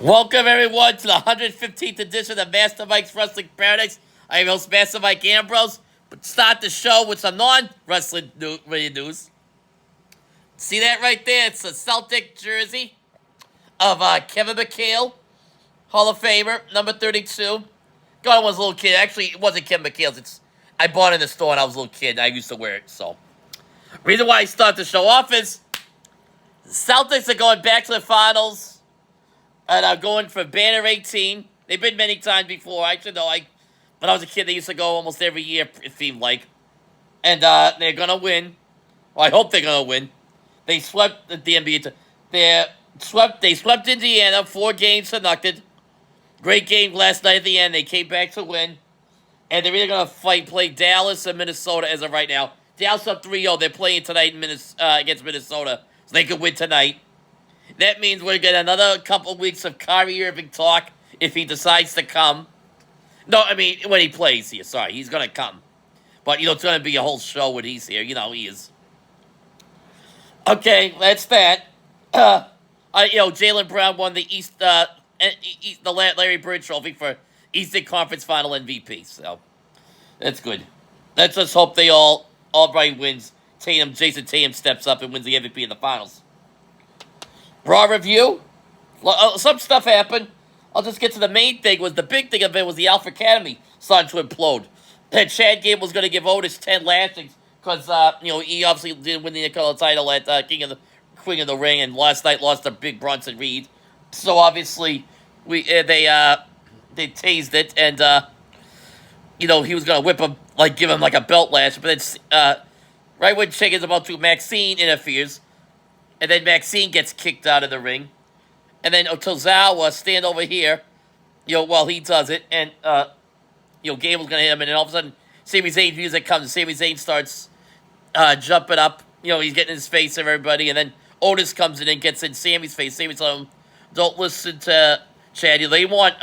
Welcome, everyone, to the 115th edition of Master Mike's Wrestling Paradise. I am your host, Master Mike Ambrose. But start the show with some non-wrestling news. See that right there? It's a Celtic jersey of Kevin McHale, Hall of Famer, number 32. Got it when I was a little kid. Actually, it wasn't Kevin McHale's. I bought it in the store when I was a little kid, and I used to wear it. So, reason why I start the show off is the Celtics are going back to the finals. And I'm going for Banner 18. They've been many times before. I should know. When I was a kid, they used to go almost every year, it seemed like. And they're going to win. Well, I hope they're going to win. They swept the NBA. They swept Indiana 4-0. Great game last night at the end. They came back to win. And they're either going to play Dallas or Minnesota as of right now. Dallas up 3-0. They're playing tonight against Minnesota. So they could win tonight. That means we're going to get another couple weeks of Kyrie Irving talk if he decides to come. No, I mean, when he plays here. Sorry, he's going to come. But, it's going to be a whole show when he's here. He is. Okay, that's that. Jaylen Brown won the the Larry Bird Trophy for Eastern Conference Final MVP. So, that's good. Let's just hope they all right wins. Jason Tatum steps up and wins the MVP in the finals. Raw review. Some stuff happened. I'll just get to the main thing. The big thing of it was the Alpha Academy starting to implode. And Chad Gable was going to give Otis 10 lashings because he obviously didn't win the Intercontinental title at Queen of the Ring, and last night lost to Big Bronson Reed. So obviously they tased it, and he was going to whip him, give him a belt lash. But then right when Chad is about to, Maxine interferes. And then Maxine gets kicked out of the ring. And then Tozawa stand over here, while he does it. And, Gable's going to hit him. And then all of a sudden, Sami Zayn's music comes. And Sami Zayn starts jumping up. He's getting in his face of everybody. And then Otis comes in and gets in Sami's face. Sami tells him, don't listen to Chad. They want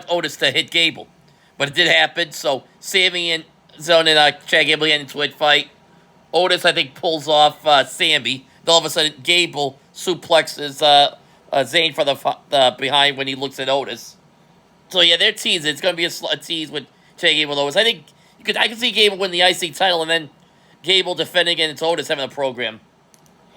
Otis to hit Gable. But it did happen. So Sami and Chad Gable get into a fight. Otis, I think, pulls off Sami. Then all of a sudden, Gable suplexes Zayn from the behind when he looks at Otis. So yeah, they're teasing. It's going to be a tease with Chad Gable and Otis. I think I can see Gable win the IC title and then Gable defending against Otis having a program.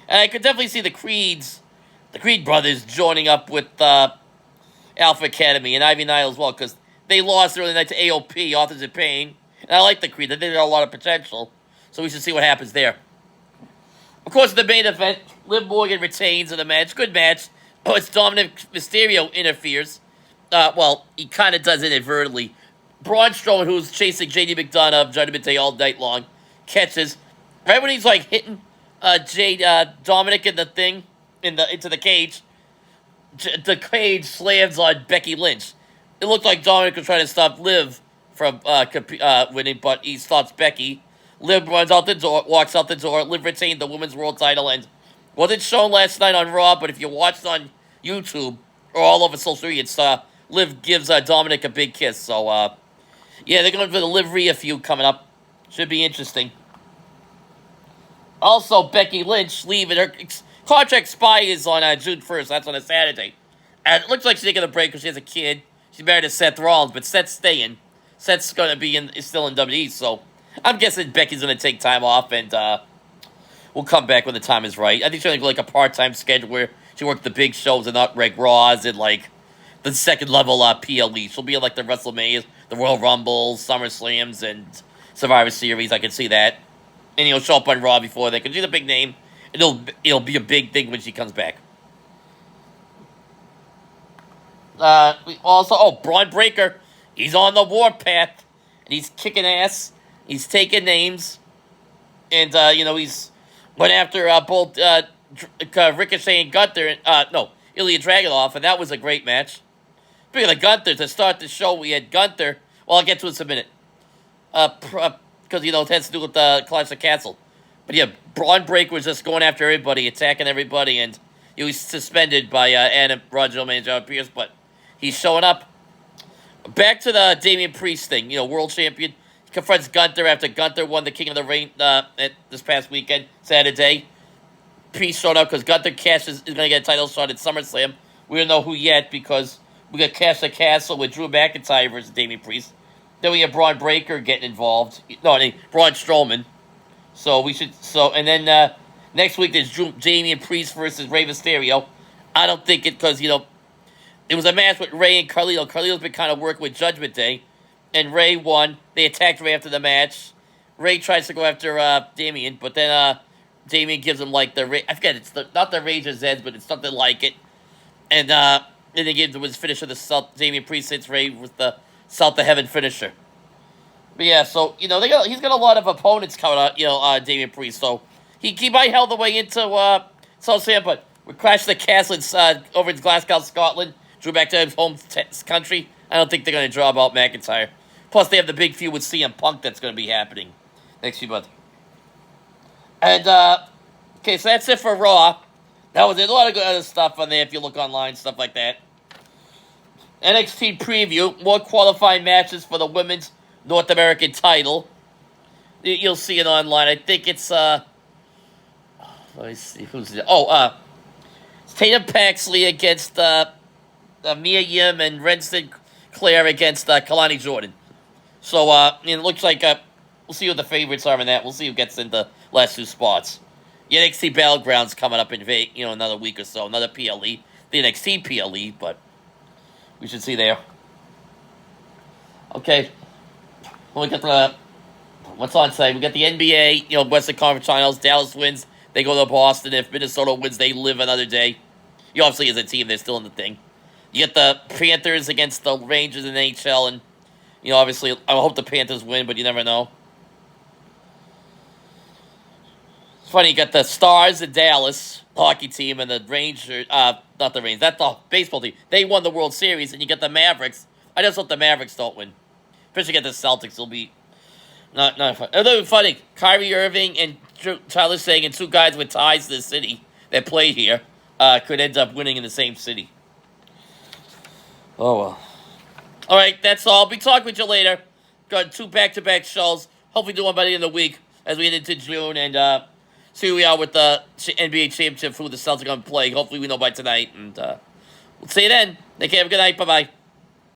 And I could definitely see the Creed brothers joining up with Alpha Academy and Ivy Nile as well, because they lost early night to AOP, Authors of Pain. And I like the Creed. I think they got a lot of potential. So we should see what happens there. Of course, the main event, Liv Morgan retains in the match. Good match. Oh, it's Dominic Mysterio interferes. He kind of does inadvertently. Braun Strowman, who's chasing JD McDonough, Judgment Day all night long, catches. Right when he's hitting Dominic in the thing, into the cage, the cage slams on Becky Lynch. It looked like Dominic was trying to stop Liv from winning, but he stops Becky. Liv runs out the door, walks out the door. Liv retained the Women's World title, and wasn't shown last night on Raw, but if you watched on YouTube or all over social media, it's Liv gives Dominic a big kiss. So, they're going for the Liv Rhea feud coming up. Should be interesting. Also, Becky Lynch leaving. Her contract expires on June 1st. That's on a Saturday. And it looks like she's taking a break because she has a kid. She's married to Seth Rollins, but Seth's staying. Seth's going to be still in WWE, so I'm guessing Becky's going to take time off, and we'll come back when the time is right. I think she's going to go a part-time schedule where she worked the big shows and not Reg Raws and, the second-level PLE. She'll be in, the WrestleManias, the Royal Rumbles, SummerSlams, and Survivor Series. I can see that. And, show up on Raw before that, because she's a big name. And it'll be a big thing when she comes back. Bron Breakker. He's on the warpath. And he's kicking ass. He's taking names, and, he's went after both Ricochet and Gunther, Ilya Dragunov, and that was a great match. Speaking of Gunther, to start the show, we had Gunther. Well, I'll get to it in a minute. Because, it has to do with the Clash of Castle. But, yeah, Bron Breakker was just going after everybody, attacking everybody, and he was suspended by Adam Roger and John Pierce, but he's showing up. Back to the Damian Priest thing, world champion. Confronts Gunther after Gunther won the King of the Ring this past weekend, Saturday. Priest showed up because Gunther is going to get a title shot at SummerSlam. We don't know who yet because we got Cash the Castle with Drew McIntyre versus Damian Priest. Then we have Bron Breakker getting involved. No, Braun Strowman. So we should. And then next week there's Damian Priest versus Rey Mysterio. I don't think it because it was a match with Rey and Carlito. Carlito's been kind of working with Judgment Day, and Rey won. They attacked Rey after the match. Rey tries to go after Damian, but then Damian gives him like I forget, it's not the Razor's Edge, but it's something like it. And then they gave him his finisher, Damian Priest hits Rey with the South of Heaven finisher. But yeah, so he's got a lot of opponents coming out. Damian Priest, so he might held the way into SummerSlam, but we crashed the castle over in Glasgow, Scotland. Drew back to his home country. I don't think they're going to draw about McIntyre. Plus, they have the big feud with CM Punk that's going to be happening next few months. And, okay, so that's it for Raw. That was a lot of good other stuff on there if you look online, stuff like that. NXT Preview, more qualifying matches for the Women's North American title. You'll see it online. I think it's, let me see, who's it? It's Tatum Paxley against, Mia Yim and Renson Claire against, Kalani Jordan. So, it looks like, we'll see what the favorites are in that. We'll see who gets in the last two spots. The NXT Battleground's coming up in another week or so. Another PLE. The NXT PLE, but we should see there. Okay. Well, we got what's on today? We got the NBA, Western Conference Finals. Dallas wins. They go to Boston. If Minnesota wins, they live another day. Obviously, as a team, they're still in the thing. You get the Panthers against the Rangers in the NHL, and, obviously, I hope the Panthers win, but you never know. It's funny, you got the Stars in Dallas, hockey team, and the Rangers, not the Rangers, that's the baseball team. They won the World Series, and you get the Mavericks. I just hope the Mavericks don't win. Especially get the Celtics, it'll be not fun. It'll be funny. Kyrie Irving and Tyler Sagan, two guys with ties to the city that play here, could end up winning in the same city. Oh, well. All right, that's all. I'll be talking with you later. Got 2 back-to-back shows. Hopefully do one by the end of the week as we get into June and see who we are with the NBA Championship, who the Celtics are going to play. Hopefully we know by tonight. And we'll see you then. Take care. Have a good night. Bye-bye.